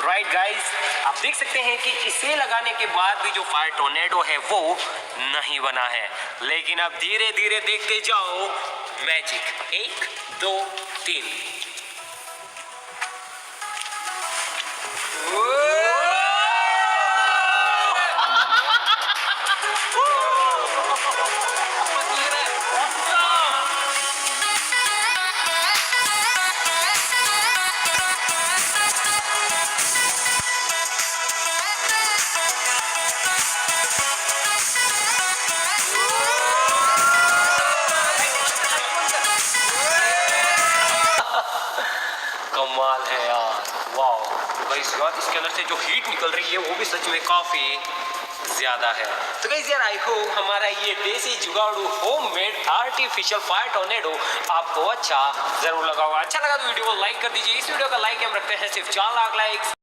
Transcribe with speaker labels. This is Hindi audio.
Speaker 1: राइट गाइस, आप देख सकते हैं कि इसे लगाने के बाद भी जो फायर टोर्नेडो है वो नहीं बना है, लेकिन अब धीरे धीरे देखते जाओ मैजिक। 1 2 3। कमाल है यार, वाओ गाइस यार, इसके अंदर से जो हीट निकल रही है वो भी सच में काफी ज्यादा है। तो गाइस यार, आई होप हमारा ये देसी जुगाड़ू होममेड आर्टिफिशियल फायर टोर्नेडो आपको अच्छा जरूर लगा होगा। अच्छा लगा तो वीडियो को लाइक कर दीजिए। इस वीडियो का लाइक हम रखते हैं सिर्फ 4 लाख लाइक्स।